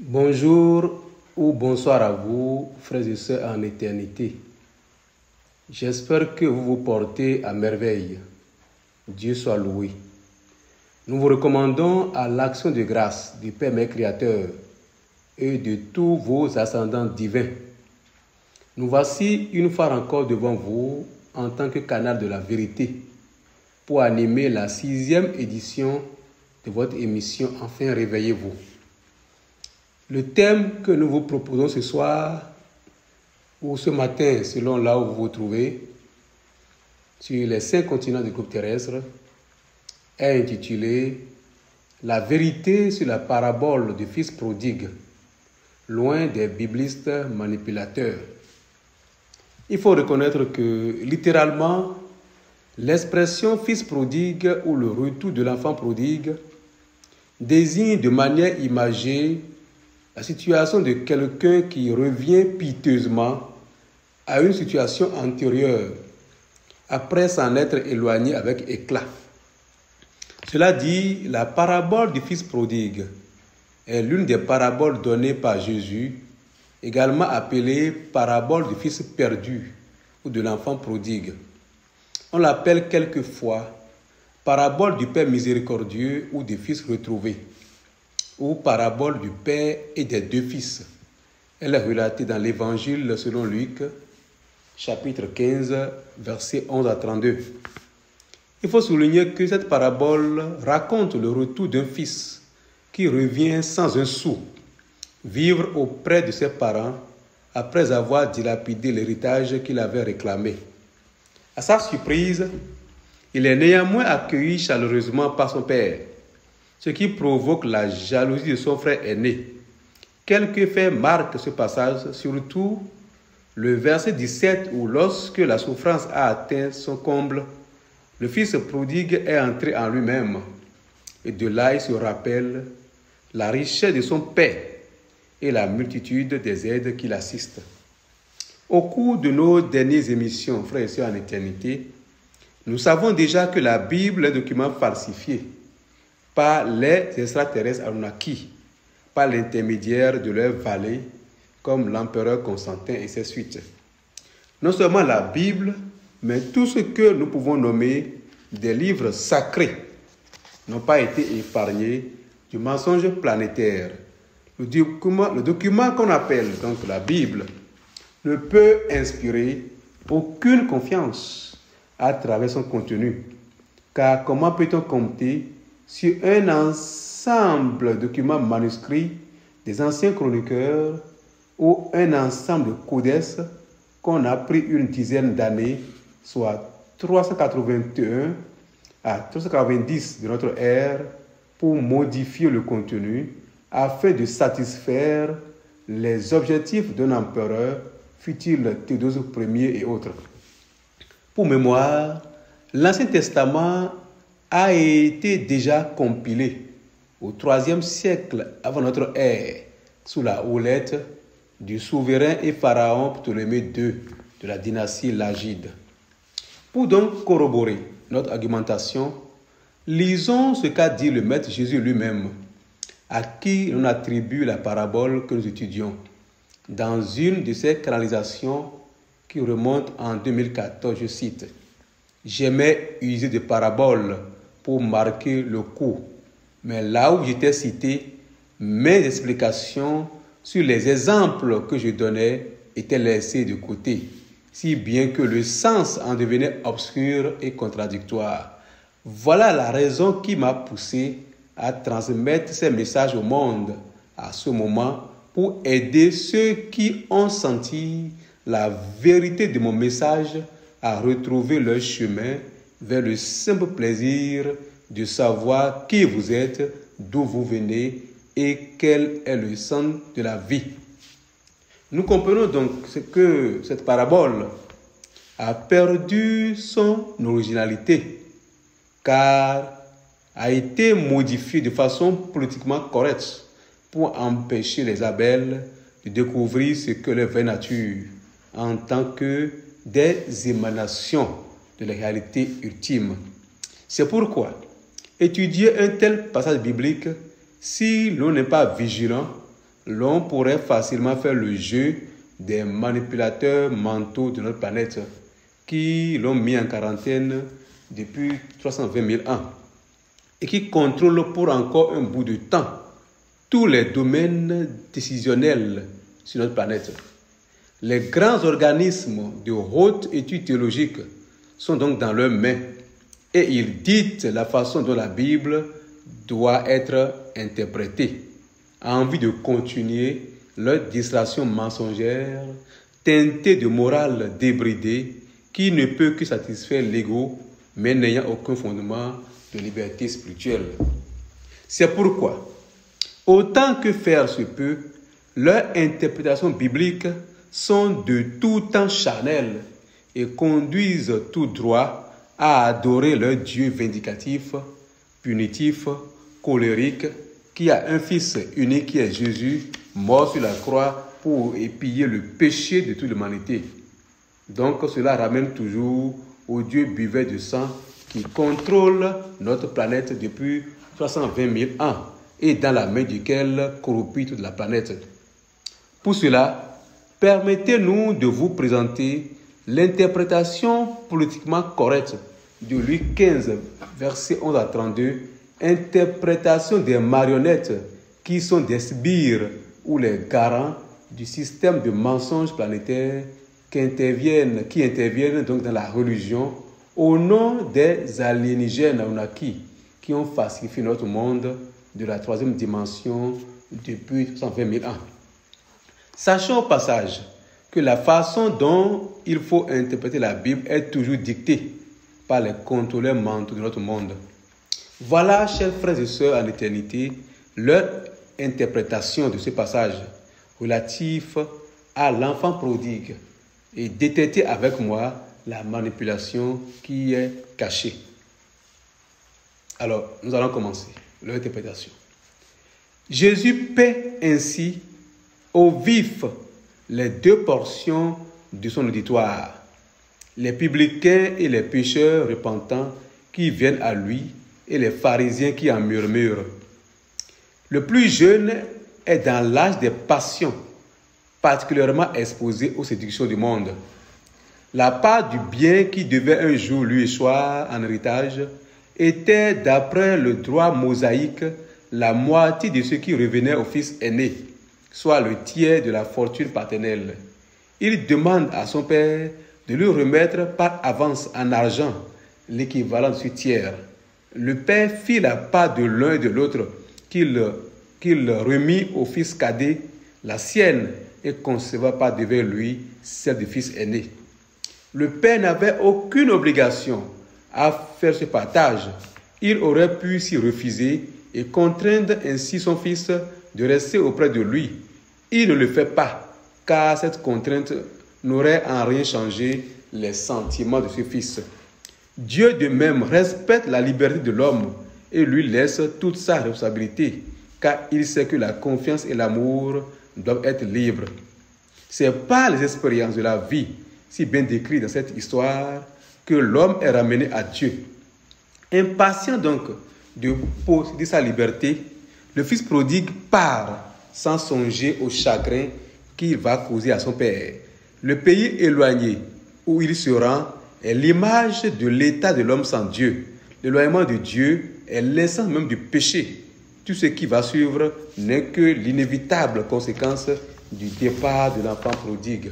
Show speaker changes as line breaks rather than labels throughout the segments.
Bonjour ou bonsoir à vous, frères et sœurs en éternité. J'espère que vous vous portez à merveille. Dieu soit loué. Nous vous recommandons à l'action de grâce du Père Mère Créateur et de tous vos ascendants divins. Nous voici une fois encore devant vous en tant que canal de la vérité pour animer la 6e édition de votre émission Enfin réveillez-vous. Le thème que nous vous proposons ce soir, ou ce matin, selon là où vous vous trouvez, sur les 5 continents du groupe terrestre, est intitulé « La vérité sur la parabole du fils prodigue, loin des biblistes manipulateurs ». Il faut reconnaître que, littéralement, l'expression « fils prodigue » ou le retour de l'enfant prodigue désigne de manière imagée la situation de quelqu'un qui revient piteusement à une situation antérieure, après s'en être éloigné avec éclat. Cela dit, la parabole du fils prodigue est l'une des paraboles données par Jésus, également appelée parabole du fils perdu ou de l'enfant prodigue. On l'appelle quelquefois parabole du Père miséricordieux ou des fils retrouvés, ou parabole du Père et des deux fils. Elle est relatée dans l'Évangile selon Luc, chapitre 15, versets 11 à 32. Il faut souligner que cette parabole raconte le retour d'un fils qui revient sans un sou, vivre auprès de ses parents après avoir dilapidé l'héritage qu'il avait réclamé. À sa surprise, il est néanmoins accueilli chaleureusement par son père, ce qui provoque la jalousie de son frère aîné. Quelques faits marquent ce passage, surtout le verset 17 où, lorsque la souffrance a atteint son comble, le fils prodigue est entré en lui-même. Et de là, il se rappelle la richesse de son père et la multitude des aides qui l'assistent. Au cours de nos dernières émissions, frères et sœurs en éternité, nous savons déjà que la Bible est un document falsifié par les extraterrestres Anunnaki, par l'intermédiaire de leurs valets, comme l'empereur Constantin et ses suites. Non seulement la Bible, mais tout ce que nous pouvons nommer des livres sacrés n'ont pas été épargnés du mensonge planétaire. Le document qu'on appelle donc la Bible ne peut inspirer aucune confiance à travers son contenu, car comment peut-on compter sur un ensemble de documents manuscrits des anciens chroniqueurs ou un ensemble de codex qu'on a pris une dizaine d'années, soit 381 à 390 de notre ère, pour modifier le contenu afin de satisfaire les objectifs d'un empereur, fut-il Théodose Ier et autres. Pour mémoire, l'Ancien Testament a été déjà compilé au IIIe siècle avant notre ère sous la houlette du souverain et pharaon Ptolémée II de la dynastie Lagide. Pour donc corroborer notre argumentation, lisons ce qu'a dit le Maître Jésus lui-même, à qui l'on attribue la parabole que nous étudions, dans une de ses canalisations qui remonte en 2014, je cite: « J'aimais user de paraboles pour marquer le coup, mais là où j'étais cité, mes explications sur les exemples que je donnais étaient laissées de côté, si bien que le sens en devenait obscur et contradictoire. Voilà la raison qui m'a poussé à transmettre ces messages au monde à ce moment pour aider ceux qui ont senti la vérité de mon message à retrouver leur chemin vers le simple plaisir de savoir qui vous êtes, d'où vous venez et quel est le sens de la vie. » Nous comprenons donc que cette parabole a perdu son originalité, car a été modifiée de façon politiquement correcte pour empêcher les Abel de découvrir ce que leur vraie nature en tant que des émanations de la réalité ultime. C'est pourquoi étudier un tel passage biblique, si l'on n'est pas vigilant, l'on pourrait facilement faire le jeu des manipulateurs mentaux de notre planète qui l'ont mis en quarantaine depuis 320 000 ans et qui contrôlent pour encore un bout de temps tous les domaines décisionnels sur notre planète. Les grands organismes de haute étude théologique sont donc dans leurs mains et ils dictent la façon dont la Bible doit être interprétée en vue de continuer leur distillation mensongère teintée de morale débridée qui ne peut que satisfaire l'ego mais n'ayant aucun fondement de liberté spirituelle. C'est pourquoi, autant que faire se peut, leurs interprétations bibliques sont de tout temps charnelles et conduisent tout droit à adorer leur Dieu vindicatif, punitif, colérique, qui a un Fils unique qui est Jésus, mort sur la croix pour épier le péché de toute l'humanité. Donc cela ramène toujours au Dieu buveur de sang qui contrôle notre planète depuis 320 000 ans et dans la main duquel corrompit toute la planète. Pour cela, permettez-nous de vous présenter l'interprétation politiquement correcte de Luc 15, versets 11 à 32, interprétation des marionnettes qui sont des sbires ou les garants du système de mensonges planétaires qui interviennent donc dans la religion au nom des alienígènes Anunnaki qui ont falsifié notre monde de la troisième dimension depuis 120 000 ans. Sachons au passage que la façon dont il faut interpréter la Bible est toujours dictée par les contrôleurs mentaux de notre monde. Voilà, chers frères et sœurs en éternité, leur interprétation de ce passage relatif à l'enfant prodigue et détectez avec moi la manipulation qui est cachée. Alors, nous allons commencer leur interprétation. Jésus paie ainsi au vif les deux portions de son auditoire, les publicains et les pécheurs repentants qui viennent à lui et les pharisiens qui en murmurent. Le plus jeune est dans l'âge des passions, particulièrement exposé aux séductions du monde. La part du bien qui devait un jour lui échoir en héritage était, d'après le droit mosaïque, la moitié de ce qui revenait au fils aîné, soit le tiers de la fortune paternelle. Il demande à son père de lui remettre par avance en argent l'équivalent de ce tiers. Le père fit la part de l'un et de l'autre qu'il remit au fils cadet, la sienne, et conserva par devant lui celle du fils aîné. Le père n'avait aucune obligation à faire ce partage. Il aurait pu s'y refuser et contraindre ainsi son fils de rester auprès de lui. Il ne le fait pas, car cette contrainte n'aurait en rien changé les sentiments de ce fils. Dieu de même respecte la liberté de l'homme et lui laisse toute sa responsabilité, car il sait que la confiance et l'amour doivent être libres. C'est par les expériences de la vie, si bien décrites dans cette histoire, que l'homme est ramené à Dieu. Impatient donc de posséder sa liberté, le fils prodigue part sans songer au chagrin qu'il va causer à son père. Le pays éloigné où il se rend est l'image de l'état de l'homme sans Dieu. L'éloignement de Dieu est l'essence même du péché. Tout ce qui va suivre n'est que l'inévitable conséquence du départ de l'enfant prodigue.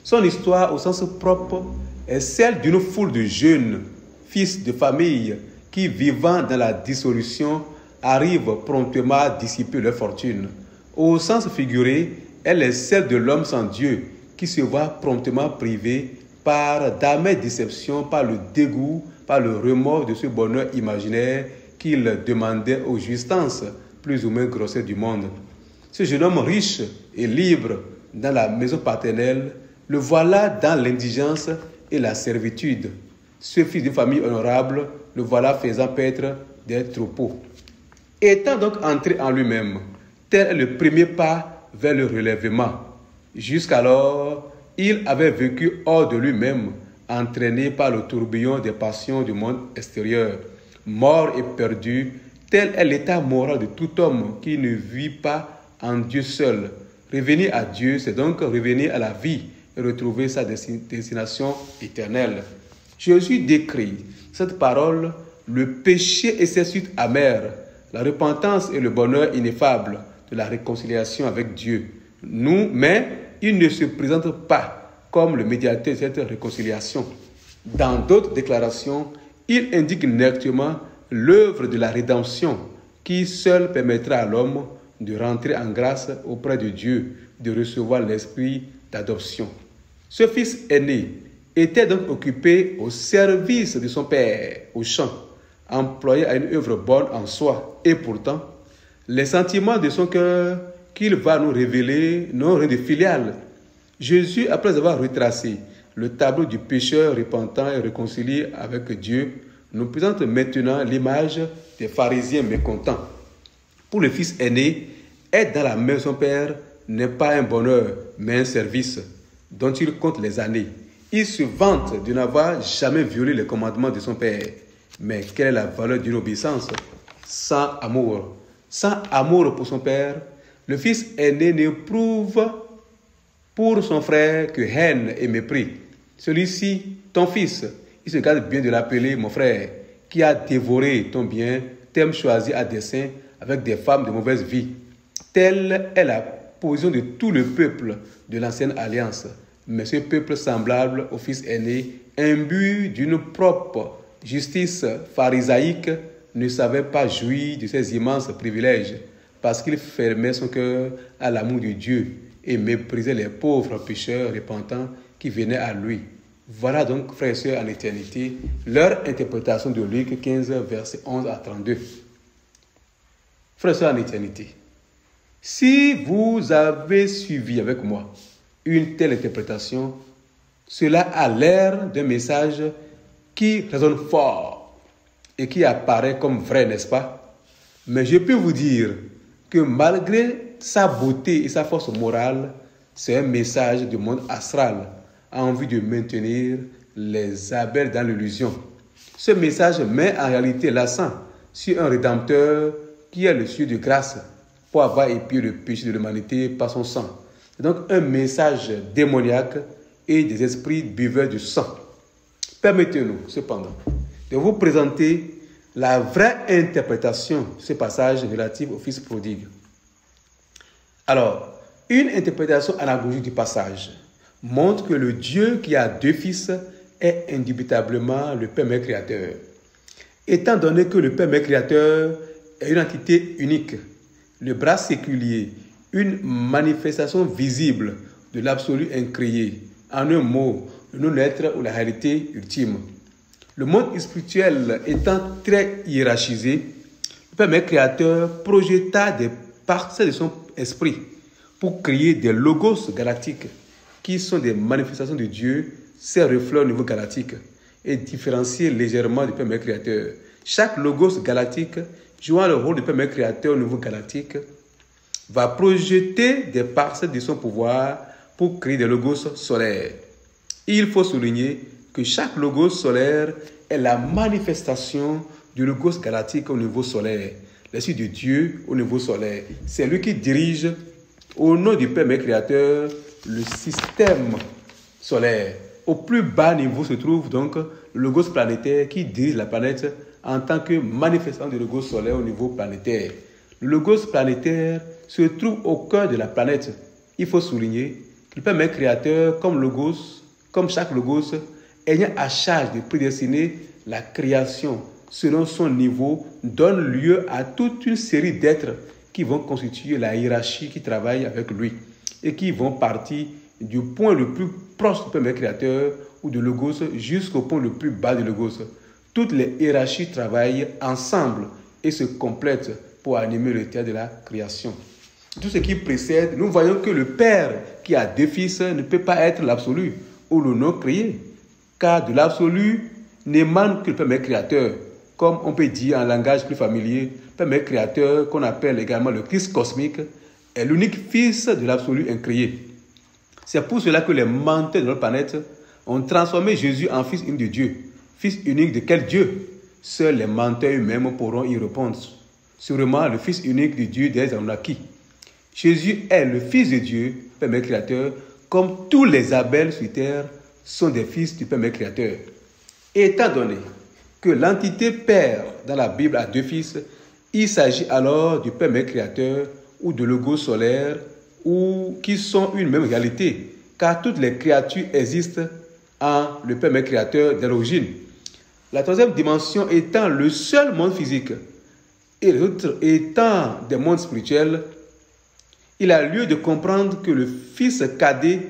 Son histoire, au sens propre, est celle d'une foule de jeunes, fils de famille, qui, vivant dans la dissolution, arrivent promptement à dissiper leur fortune. Au sens figuré, elle est celle de l'homme sans Dieu, qui se voit promptement privé par d'amères déceptions, par le dégoût, par le remords de ce bonheur imaginaire qu'il demandait aux jouissances plus ou moins grossières du monde. Ce jeune homme riche et libre dans la maison paternelle, le voilà dans l'indigence et la servitude. Ce fils de famille honorable, le voilà faisant paître des troupeaux. Étant donc entré en lui-même, tel est le premier pas vers le relèvement. Jusqu'alors, il avait vécu hors de lui-même, entraîné par le tourbillon des passions du monde extérieur. Mort et perdu, tel est l'état moral de tout homme qui ne vit pas en Dieu seul. Revenir à Dieu, c'est donc revenir à la vie et retrouver sa destination éternelle. Jésus décrit cette parole, le péché et ses suites amères, la repentance et le bonheur ineffable de la réconciliation avec Dieu. Mais il ne se présente pas comme le médiateur de cette réconciliation. Dans d'autres déclarations, il indique nettement l'œuvre de la rédemption qui seule permettra à l'homme de rentrer en grâce auprès de Dieu, de recevoir l'esprit d'adoption. Ce fils aîné était donc occupé au service de son père, au champ, employé à une œuvre bonne en soi. Et pourtant, les sentiments de son cœur qu'il va nous révéler n'ont rien de filial. Jésus, après avoir retracé le tableau du pécheur repentant et réconcilié avec Dieu, nous présente maintenant l'image des pharisiens mécontents. Pour le fils aîné, être dans la main de son père n'est pas un bonheur, mais un service dont il compte les années. Il se vante de n'avoir jamais violé les commandements de son père. Mais quelle est la valeur d'une obéissance sans amour? Sans amour pour son père, le fils aîné n'éprouve pour son frère que haine et mépris. Celui-ci, ton fils, il se garde bien de l'appeler mon frère, qui a dévoré ton bien, t'aime choisi à dessein avec des femmes de mauvaise vie. Telle est la position de tout le peuple de l'ancienne alliance. Mais ce peuple semblable au fils aîné, imbu d'une propre justice pharisaïque, ne savait pas jouir de ces immenses privilèges parce qu'il fermait son cœur à l'amour de Dieu et méprisait les pauvres pécheurs repentants qui venaient à lui. Voilà donc, frères et sœurs en éternité, leur interprétation de Luc 15, versets 11 à 32. Frères et sœurs en éternité, si vous avez suivi avec moi une telle interprétation, cela a l'air d'un message qui résonne fort et qui apparaît comme vrai, n'est-ce pas? Mais je peux vous dire que malgré sa beauté et sa force morale, c'est un message du monde astral en vue de maintenir les abeilles dans l'illusion. Ce message met en réalité l'accent sur un rédempteur qui est le Dieu de grâce pour avoir épié le péché de l'humanité par son sang. C'est donc un message démoniaque et des esprits buveurs du sang. Permettez-nous, cependant, de vous présenter la vraie interprétation de ce passage relatif au Fils prodigue. Alors, une interprétation analogique du passage montre que le Dieu qui a deux fils est indubitablement le Père Mère Créateur. Étant donné que le Père Mère Créateur est une entité unique, le bras séculier, une manifestation visible de l'absolu incréé, en un mot, le non-être ou la réalité ultime. Le monde spirituel étant très hiérarchisé, le Père Mère Créateur projeta des parties de son esprit pour créer des logos galactiques qui sont des manifestations de Dieu, ses reflets au niveau galactique, et différencier légèrement du Père Mère Créateur. Chaque logos galactique, jouant le rôle du Père Mère Créateur au niveau galactique, va projeter des parcelles de son pouvoir pour créer des logos solaires. Il faut souligner que chaque logos solaire est la manifestation du logos galactique au niveau solaire, l'esprit de Dieu au niveau solaire. C'est lui qui dirige, au nom du Père Mère Créateur, le système solaire. Au plus bas niveau se trouve donc le logos planétaire qui dirige la planète en tant que manifestant du logos solaire au niveau planétaire. Le logos planétaire se trouve au cœur de la planète. Il faut souligner que le Père Mère Créateur, comme chaque logos, ayant à charge de prédestiner la création selon son niveau, donne lieu à toute une série d'êtres qui vont constituer la hiérarchie qui travaille avec lui et qui vont partir du point le plus proche du Père Mère Créateur ou de logos jusqu'au point le plus bas du logos. Toutes les hiérarchies travaillent ensemble et se complètent pour animer le théâtre de la création. Tout ce qui précède, nous voyons que le Père qui a deux fils ne peut pas être l'absolu ou le non créé, car de l'absolu n'émane que le Père Mère Créateur, comme on peut dire en langage plus familier, le Père Mère Créateur, qu'on appelle également le Christ cosmique, est l'unique fils de l'absolu incréé. C'est pour cela que les menteurs de notre planète ont transformé Jésus en fils unique de Dieu. Fils unique de quel Dieu? Seuls les menteurs eux-mêmes pourront y répondre. Sûrement le fils unique de Dieu des Anunnaki. Jésus est le Fils de Dieu, Père Mère Créateur, comme tous les Abel sur terre sont des fils du Père Mère Créateur. Étant donné que l'entité Père dans la Bible a deux fils, il s'agit alors du Père Mère Créateur ou de l'Ego solaire ou qui sont une même réalité, car toutes les créatures existent en le Père Mère Créateur de l'origine. La troisième dimension étant le seul monde physique et les autres étant des mondes spirituels, il a lieu de comprendre que le fils cadet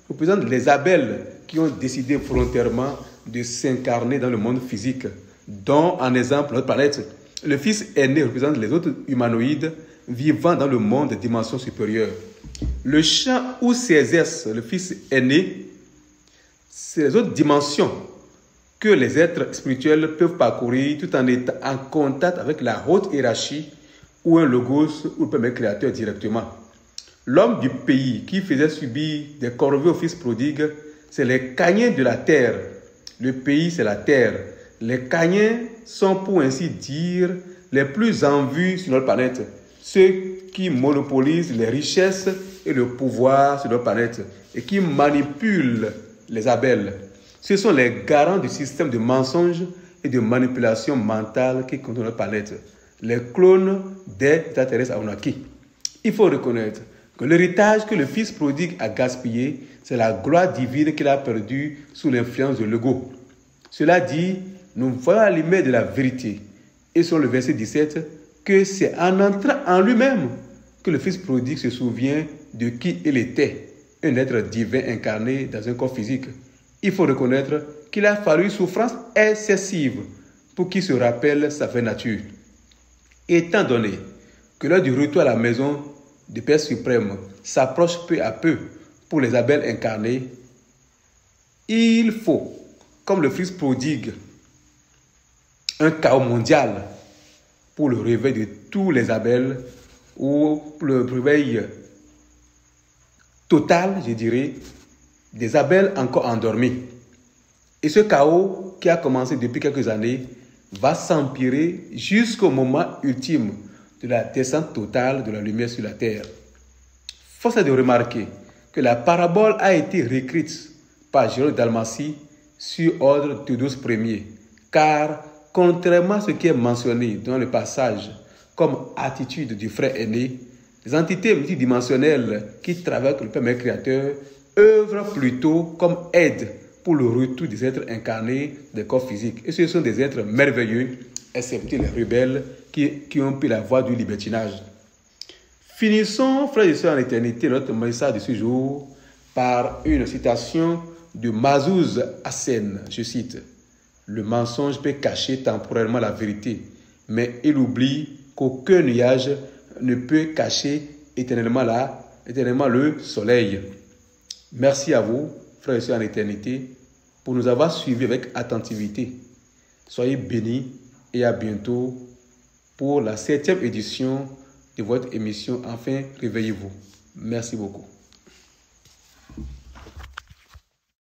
représente les Abel qui ont décidé volontairement de s'incarner dans le monde physique, dont en exemple notre planète. Le fils aîné représente les autres humanoïdes vivant dans le monde des dimensions supérieures. Le champ où s'exerce le fils aîné, c'est les autres dimensions que les êtres spirituels peuvent parcourir tout en étant en contact avec la haute hiérarchie ou un logos ou le Père Créateur directement. L'homme du pays qui faisait subir des corvées au fils prodigue, c'est les Caïens de la terre. Le pays, c'est la terre. Les Caïens sont, pour ainsi dire, les plus en vue sur notre planète. Ceux qui monopolisent les richesses et le pouvoir sur notre planète et qui manipulent les Abel. Ce sont les garants du système de mensonges et de manipulation mentale qui contrôlent notre planète. Les clones des extraterrestres Anunnaki. Il faut reconnaître que l'héritage que le fils prodigue a gaspillé, c'est la gloire divine qu'il a perdue sous l'influence de l'ego. Cela dit, nous voyons à l'image de la vérité. Et sur le verset 17, que c'est en entrant en lui-même que le fils prodigue se souvient de qui il était, un être divin incarné dans un corps physique. Il faut reconnaître qu'il a fallu une souffrance excessive pour qu'il se rappelle sa vraie nature. Étant donné que l'heure du retour à la maison du Père suprême s'approche peu à peu pour les Abel incarnés, il faut, comme le fils prodigue, un chaos mondial pour le réveil de tous les Abel ou pour le réveil total, je dirais, des Abel encore endormis. Et ce chaos qui a commencé depuis quelques années va s'empirer jusqu'au moment ultime de la descente totale de la lumière sur la terre. Force est de remarquer que la parabole a été réécrite par Jérôme d'Almasie sur ordre de Théodose Ier, car contrairement à ce qui est mentionné dans le passage comme attitude du frère aîné, les entités multidimensionnelles qui travaillent avec le Père Mère Créateur œuvrent plutôt comme aide pour le retour des êtres incarnés des corps physiques. Et ce sont des êtres merveilleux, excepté les rebelles qui ont pris la voie du libertinage. Finissons, frères et sœurs en éternité, notre message de ce jour par une citation de Mazouz Hassen. Je cite: « Le mensonge peut cacher temporairement la vérité, mais il oublie qu'aucun nuage ne peut cacher éternellement le soleil. » Merci à vous, frères et sœurs en éternité, pour nous avoir suivis avec attentivité. Soyez bénis et à bientôt pour la 7e édition de votre émission Enfin, réveillez-vous. Merci beaucoup.